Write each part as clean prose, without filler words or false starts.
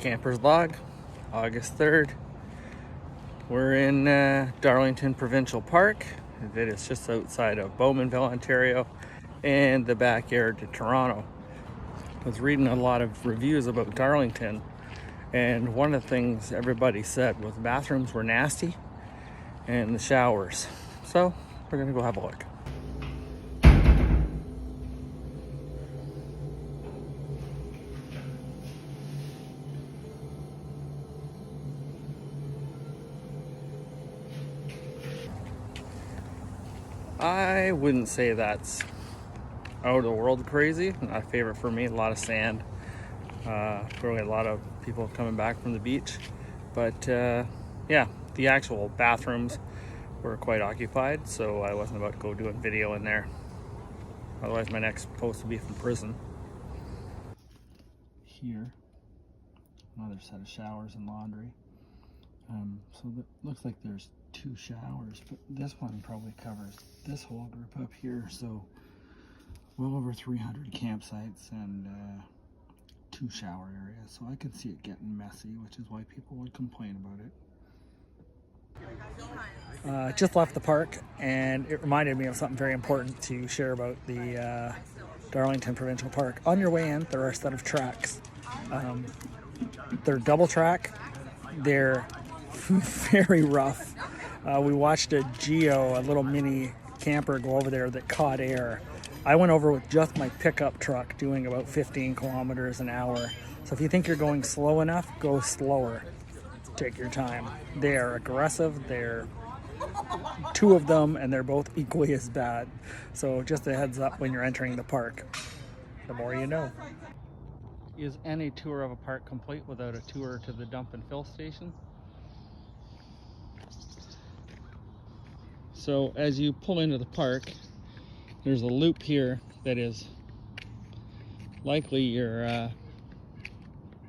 Camper's Log, August 3rd. We're in Darlington Provincial Park. It is just outside of Bowmanville, Ontario, and the backyard to Toronto. I was reading a lot of reviews about Darlington, and one of the things everybody said was the bathrooms were nasty and the showers. So we're gonna go have a look. I wouldn't say that's out of the world crazy. Not a favorite for me. A lot of sand. Probably a lot of people coming back from the beach. But yeah, the actual bathrooms were quite occupied, so I wasn't about to go do a video in there. Otherwise, my next post would be from prison. Here, another set of showers and laundry. So it looks like there's 2 showers, but this one probably covers this whole group up here. So well over 300 campsites and 2 shower areas. So I could see it getting messy, which is why people would complain about it. Just left the park, and it reminded me of something very important to share about the Darlington Provincial Park. On your way in, there are a set of tracks. They're double track. They're very rough. We watched a Geo, a little mini camper, go over there that caught air. I went over with just my pickup truck doing about 15 kilometers an hour. So if you think you're going slow enough, go slower. Take your time. They're aggressive. They're 2 of them, and they're both equally as bad. So just a heads up when you're entering the park. The more you know. Is any tour of a park complete without a tour to the dump and fill station? So as you pull into the park, there's a loop here that is likely your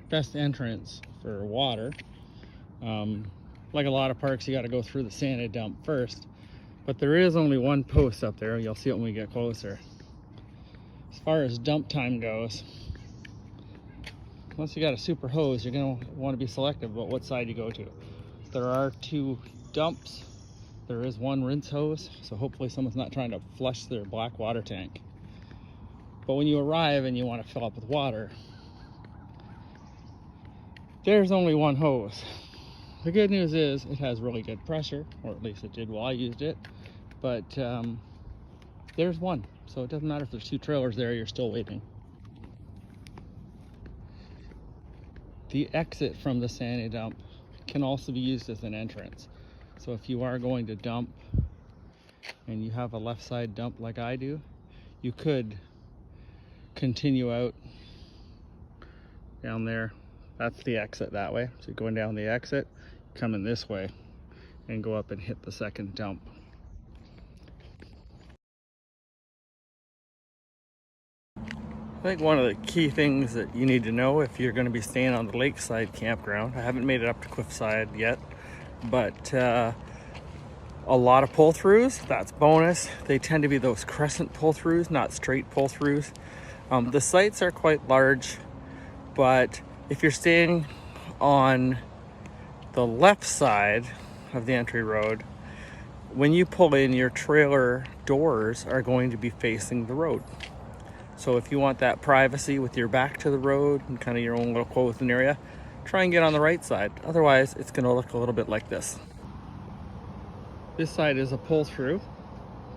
best entrance for water. Like a lot of parks, you got to go through the sand dump first, but there is only one post up there. You'll see it when we get closer. As far as dump time goes, once you got a super hose, you're going to want to be selective about what side you go to. There are 2 dumps. There is 1 rinse hose, so hopefully someone's not trying to flush their black water tank. But when you arrive and you want to fill up with water, there's only 1 hose. The good news is it has really good pressure, or at least it did while I used it, but there's 1, so it doesn't matter if there's 2 trailers there, you're still waiting. The exit from the sand dump can also be used as an entrance. So if you are going to dump and you have a left side dump like I do, you could continue out down there. That's the exit that way. So you're going down the exit, come in this way and go up and hit the second dump. I think one of the key things that you need to know if you're going to be staying on the lakeside campground, I haven't made it up to Cliffside yet, but a lot of pull-throughs, that's bonus. They tend to be those crescent pull-throughs, not straight pull-throughs. The sites are quite large, but if you're staying on the left side of the entry road, when you pull in, your trailer doors are going to be facing the road. So if you want that privacy with your back to the road and kind of your own little closed area, try and get on the right side. Otherwise, it's going to look a little bit like this. This side is a pull-through,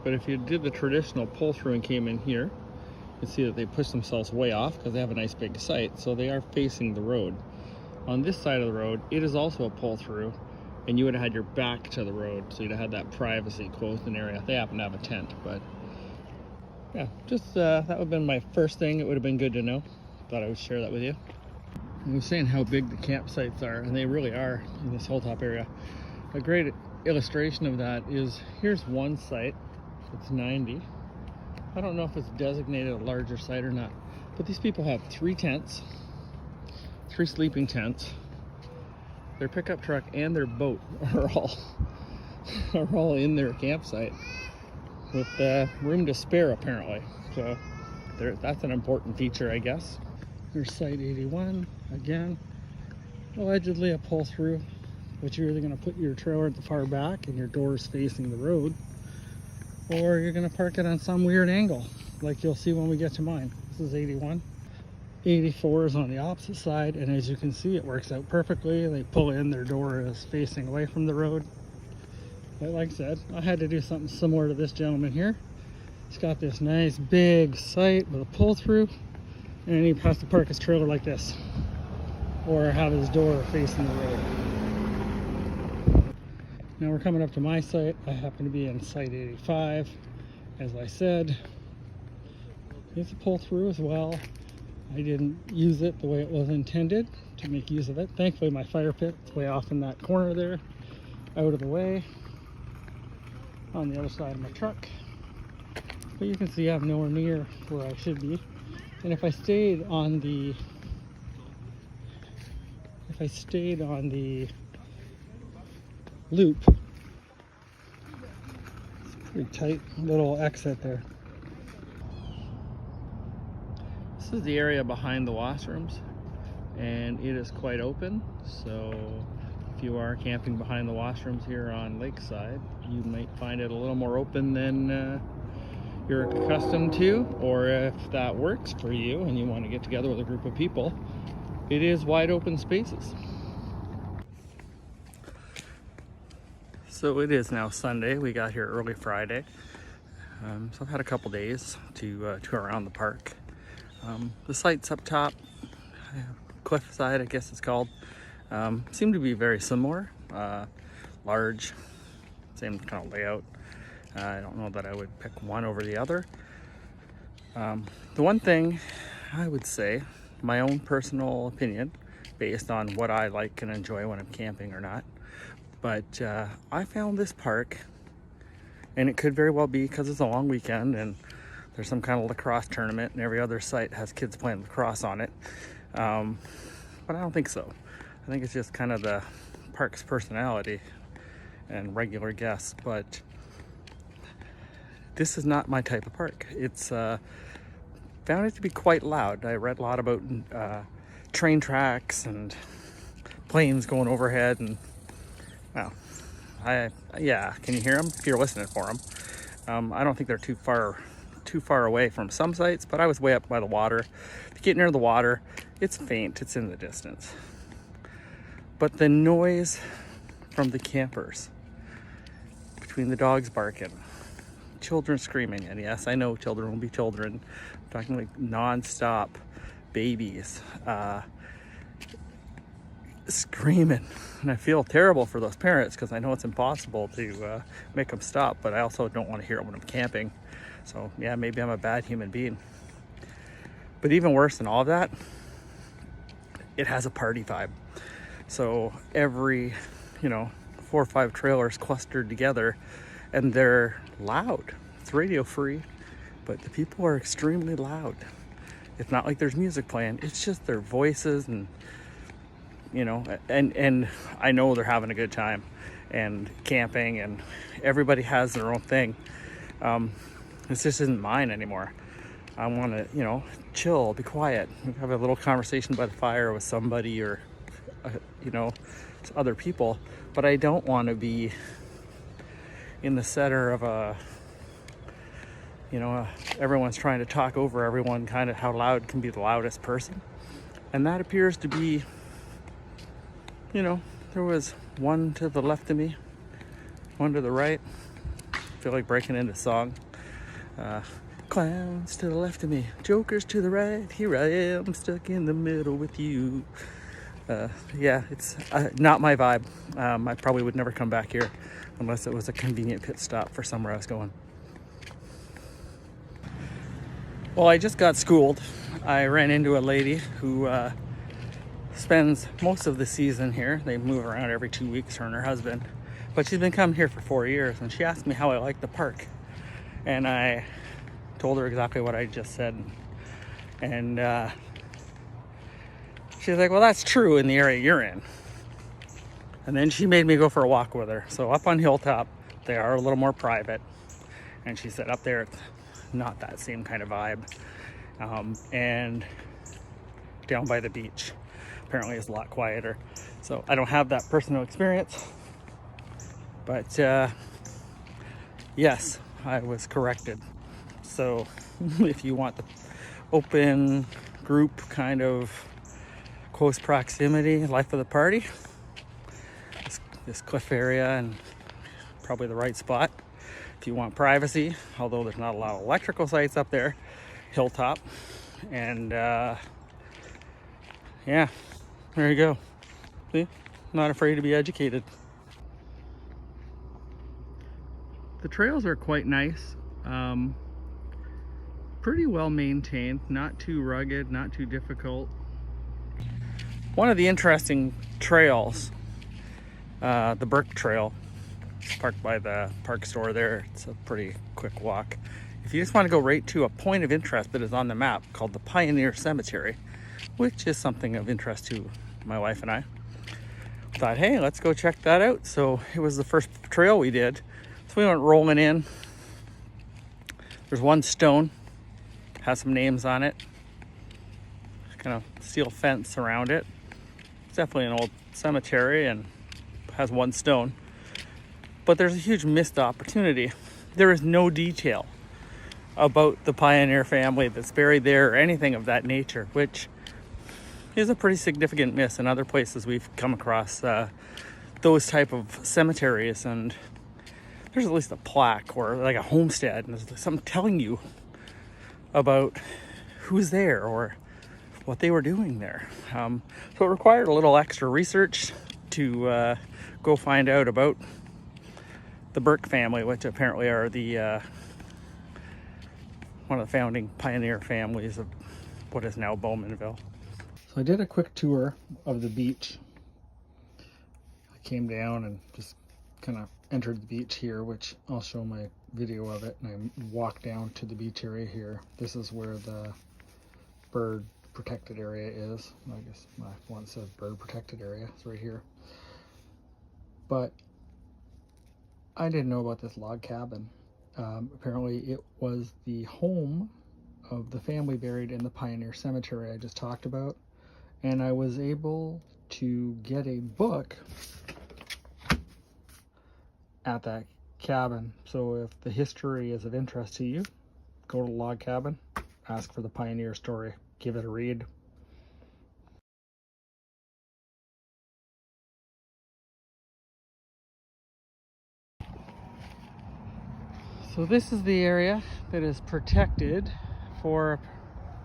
but if you did the traditional pull-through and came in here, you can see that they push themselves way off because they have a nice big site, so they are facing the road. On this side of the road, it is also a pull-through, and you would have had your back to the road, so you'd have had that privacy closed in area. They happen to have a tent, but yeah, just that would have been my first thing. It would have been good to know. Thought I would share that with you. I was saying how big the campsites are, and they really are in this whole top area. A great illustration of that is, here's one site. It's 90. I don't know if it's designated a larger site or not, but these people have 3 tents, 3 sleeping tents. Their pickup truck and their boat are all in their campsite with room to spare apparently. So that's an important feature, I guess. There's site 81 again. allegedly a pull through, but you're either going to put your trailer at the far back and your doors facing the road, or you're going to park it on some weird angle like you'll see when we get to mine. This is 81. 84 is on the opposite side, and as you can see, it works out perfectly. They pull in, their door is facing away from the road. But like I said, I had to do something similar to this gentleman here. He's got this nice big site with a pull through, and he has to park his trailer like this, or have his door facing the road. Now we're coming up to my site. I happen to be in site 85. As I said, it's a pull through as well. I didn't use it the way it was intended to make use of it. Thankfully my fire pit's way off in that corner there, out of the way, on the other side of my truck. But you can see I'm nowhere near where I should be. And if I stayed on the loop, it's a pretty tight little exit there. This is the area behind the washrooms, and it is quite open, so if you are camping behind the washrooms here on Lakeside, you might find it a little more open than you're accustomed to, or if that works for you and you want to get together with a group of people, it is wide open spaces. So it is now Sunday. We got here early Friday, so I've had a couple days to tour around the park. The site's up top, cliffside I guess it's called, seem to be very similar, large, same kind of layout. I don't know that I would pick one over the other. The one thing I would say, my own personal opinion, based on what I like and enjoy when I'm camping or not, but I found this park, and it could very well be because it's a long weekend and there's some kind of lacrosse tournament and every other site has kids playing lacrosse on it, but I don't think so. I think it's just kind of the park's personality and regular guests, but this is not my type of park. It's found it to be quite loud. I read a lot about train tracks and planes going overhead, and well, yeah, can you hear them if you're listening for them? I don't think they're too far away from some sites, but I was way up by the water. If you get near the water, it's faint, it's in the distance. But the noise from the campers, between the dogs barking, children screaming, and yes, I know children will be children, I'm talking like non-stop babies screaming, and I feel terrible for those parents because I know it's impossible to make them stop, but I also don't want to hear it when I'm camping. So yeah, maybe I'm a bad human being. But even worse than all of that, it has a party vibe. So every, 4 or 5 trailers clustered together, and they're loud. It's radio free, but the people are extremely loud. It's not like there's music playing, it's just their voices, and and I know they're having a good time and camping, and everybody has their own thing. This just isn't mine anymore. I want to, chill, be quiet, have a little conversation by the fire with somebody, or, other people. But I don't want to be in the center of everyone's trying to talk over everyone, kind of how loud can be the loudest person. And that appears to be, there was one to the left of me, one to the right. I feel like breaking into song. Clowns to the left of me, jokers to the right, here I am stuck in the middle with you. Yeah, it's not my vibe. I probably would never come back here unless it was a convenient pit stop for somewhere I was going. Well, I just got schooled. I ran into a lady who spends most of the season here. They move around every 2 weeks, her and her husband, but she's been coming here for 4 years, and she asked me how I like the park. And I told her exactly what I just said. And she's like, well, that's true in the area you're in. And then she made me go for a walk with her. So up on Hilltop, they are a little more private. And she said up there, it's not that same kind of vibe. And down by the beach. apparently is a lot quieter. So I don't have that personal experience, but yes, I was corrected. So if you want the open group kind of close proximity life of the party, this cliff area and probably the right spot. If you want privacy, although there's not a lot of electrical sites up there, hilltop. And yeah, there you go. See, not afraid to be educated. The trails are quite nice, pretty well maintained, not too rugged, not too difficult. One of the interesting trails, the Burke Trail, parked by the park store there. It's a pretty quick walk. If you just want to go right to a point of interest that is on the map called the Pioneer Cemetery, which is something of interest to my wife and I, thought, hey, let's go check that out. So it was the first trail we did. So we went rolling in. There's one stone, has some names on it, kind of steel fence around it. It's definitely an old cemetery and has one stone. But there's a huge missed opportunity. There is no detail about the Pioneer family that's buried there or anything of that nature, which is a pretty significant miss. In other places we've come across those type of cemeteries, and there's at least a plaque or like a homestead, and there's something telling you about who's there or what they were doing there. So it required a little extra research to go find out about the Burke family, which apparently are the one of the founding pioneer families of what is now Bowmanville. So I did a quick tour of the beach. I came down and just kind of entered the beach here, which I'll show my video of it, and I walked down to the beach area here. This is where the bird protected area is. I guess my one says bird protected area. It's right here. But I didn't know about this log cabin. Apparently it was the home of the family buried in the Pioneer Cemetery I just talked about, and I was able to get a book at that cabin. So if the history is of interest to you, go to the log cabin, ask for the Pioneer story, give it a read. So this is the area that is protected for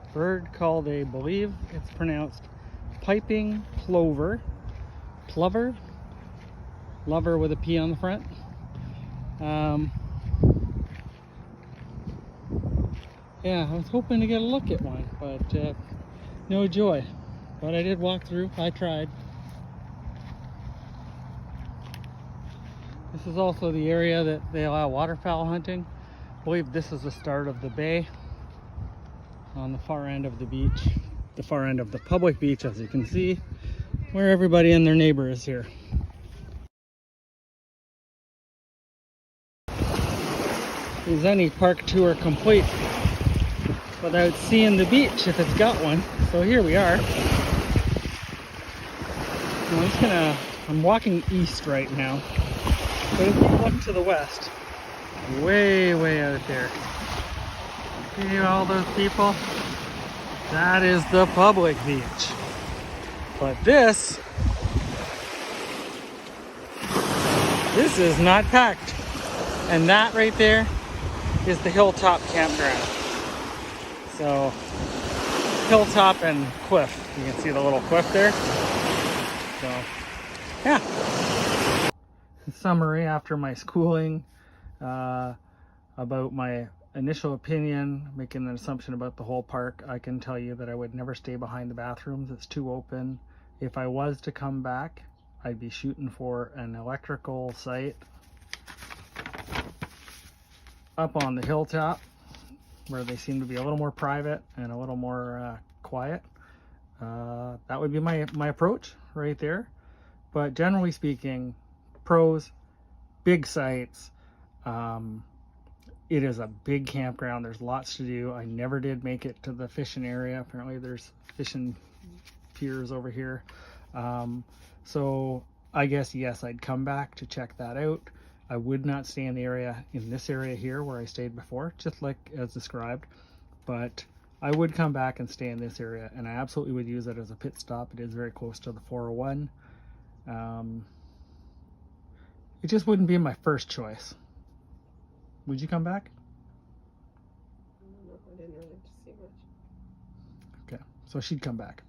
a bird called, I believe it's pronounced piping plover. Plover? Lover with a P on the front. Yeah, I was hoping to get a look at one, but no joy. But I did walk through, I tried. This is also the area that they allow waterfowl hunting. I believe this is the start of the bay on the far end of the beach, the far end of the public beach, as you can see, where everybody and their neighbor is here. Is any park tour complete without seeing the beach if it's got one? So here we are. I'm walking east right now. But if you look to the west, way out there, see all those people? That is the public beach. But this is not packed. And that right there is the Hilltop Campground. So, Hilltop and Cliff. You can see the little cliff there. So, yeah. In summary, after my schooling about my initial opinion, making an assumption about the whole park, I can tell you that I would never stay behind the bathrooms. It's too open. If I was to come back, I'd be shooting for an electrical site up on the hilltop where they seem to be a little more private and a little more quiet. That would be my approach right there. But generally speaking, pros, big sites. It is a big campground. There's lots to do. I never did make it to the fishing area. Apparently there's fishing piers over here. So I guess, yes, I'd come back to check that out. I would not stay in the area, in this area here where I stayed before, just like as described, but I would come back and stay in this area, and I absolutely would use it as a pit stop. It is very close to the 401. It just wouldn't be my first choice. Would you come back? I don't know. I didn't really see much. Okay, so she'd come back.